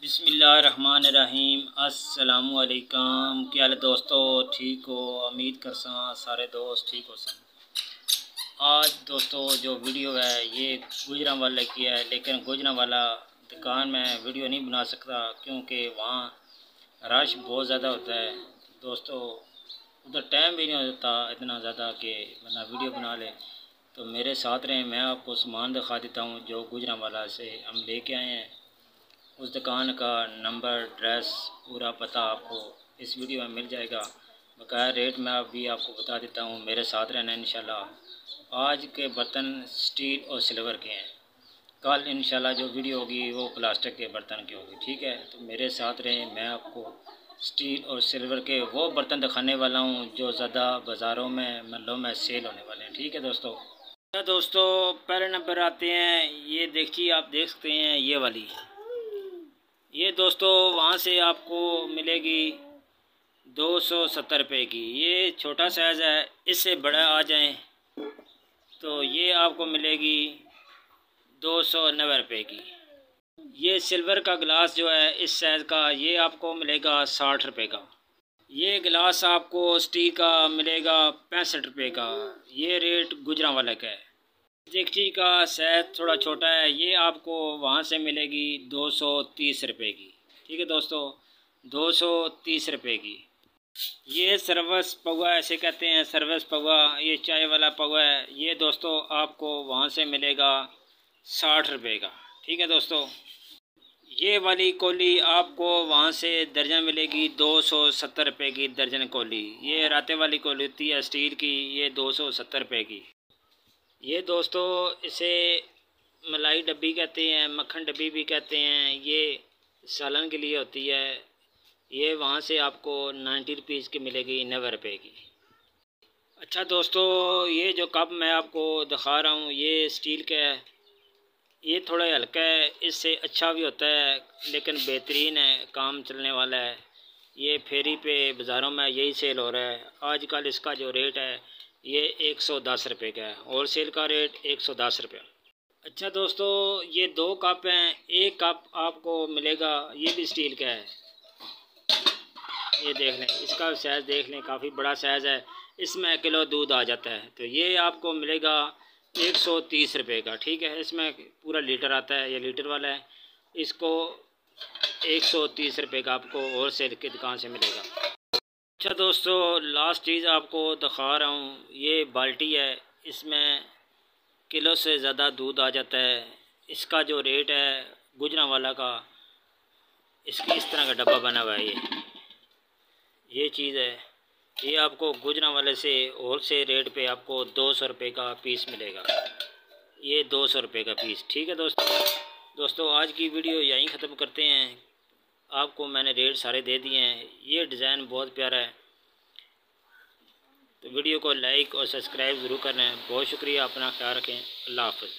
बिस्मिल्लाहिर्रहमानिर्रहीम। अस्सलामुअलैकुम। क्या हाल है दोस्तों? ठीक हो? उम्मीद कर सारे दोस्त ठीक हो सन। आज दोस्तों जो वीडियो है ये गुजरांवाला की है, लेकिन गुजरांवाला दुकान में वीडियो नहीं बना सकता क्योंकि वहाँ रश बहुत ज़्यादा होता है दोस्तों। उधर टाइम भी नहीं होता इतना ज़्यादा कि बंदा वीडियो बना ले। तो मेरे साथ रहें, मैं आपको सामान दिखा देता हूँ जो गुजरांवाला से हम लेके आए हैं। उस दुकान का नंबर, एड्रेस, पूरा पता आपको इस वीडियो में मिल जाएगा। बकाया रेट मैं अभी आपको बता देता हूँ, मेरे साथ रहना इंशाल्लाह। आज के बर्तन स्टील और सिल्वर के हैं, कल इंशाल्लाह जो वीडियो होगी वो प्लास्टिक के बर्तन की होगी। ठीक है, तो मेरे साथ रहें, मैं आपको स्टील और सिल्वर के वो बर्तन दिखाने वाला हूँ जो ज़्यादा बाज़ारों में महलों में सेल होने वाले हैं। ठीक है दोस्तों। दोस्तों पहले नंबर आते हैं, ये देखिए, आप देख सकते हैं ये वाली। ये दोस्तों वहाँ से आपको मिलेगी 270 रुपये की। ये छोटा साइज़ है, इससे बड़ा आ जाए तो ये आपको मिलेगी 290 रुपये की। ये सिल्वर का गिलास जो है इस साइज़ का, ये आपको मिलेगा 60 रुपये का। ये गिलास आपको स्टील का मिलेगा 65 रुपये का। ये रेट गुजरांवाला का है। देगची का साइज़ थोड़ा छोटा है, ये आपको वहाँ से मिलेगी 230 रुपये की। ठीक है दोस्तों, 230 रुपये की। ये सर्विस पौवा ऐसे कहते हैं, सर्विस पौवा, ये चाय वाला पौवा है। ये दोस्तों आपको वहाँ से मिलेगा 60 रुपये का। ठीक है दोस्तों। ये वाली कोली आपको वहाँ से दर्जन मिलेगी 270 रुपये की दर्जन कोली। ये राते वाली कोली होती है स्टील की, ये 270 रुपये की। ये दोस्तों इसे मलाई डब्बी कहते हैं, मक्खन डब्बी भी कहते हैं। ये सालन के लिए होती है। ये वहाँ से आपको 90 रुपीज़ की मिलेगी, 90 रुपये की। अच्छा दोस्तों, ये जो कप मैं आपको दिखा रहा हूँ ये स्टील का है। ये थोड़ा हल्का है, इससे अच्छा भी होता है, लेकिन बेहतरीन है, काम चलने वाला है। ये फेरी पे बाज़ारों में यही सेल हो रहा है आजकल। इसका जो रेट है ये 110 रुपये का है, होल सेल का रेट 110 रुपये। अच्छा दोस्तों, ये 2 कप हैं। एक कप आपको मिलेगा, ये भी स्टील का है। ये देख लें, इसका साइज़ देख लें, काफ़ी बड़ा साइज़ है। इसमें किलो दूध आ जाता है। तो ये आपको मिलेगा 130 रुपये का। ठीक है, इसमें पूरा लीटर आता है, ये लीटर वाला है। इसको 130 रुपये का आपको होल सेल की दुकान से मिलेगा। अच्छा दोस्तों, लास्ट चीज़ आपको दिखा रहा हूँ, ये बाल्टी है। इसमें किलो से ज़्यादा दूध आ जाता है। इसका जो रेट है गुजरांवाला का, इसकी इस तरह का डब्बा बना हुआ है। ये चीज़ है, ये आपको गुजरांवाले से होल सेल रेट पे आपको 200 रुपये का पीस मिलेगा। ये 200 रुपये का पीस। ठीक है दोस्तों आज की वीडियो यहीं ख़त्म करते हैं। आपको मैंने रेट सारे दे दिए हैं। ये डिज़ाइन बहुत प्यारा है, तो वीडियो को लाइक और सब्सक्राइब ज़रूर करना है। बहुत शुक्रिया, अपना ख्याल रखें। अल्लाह हाफ़िज़।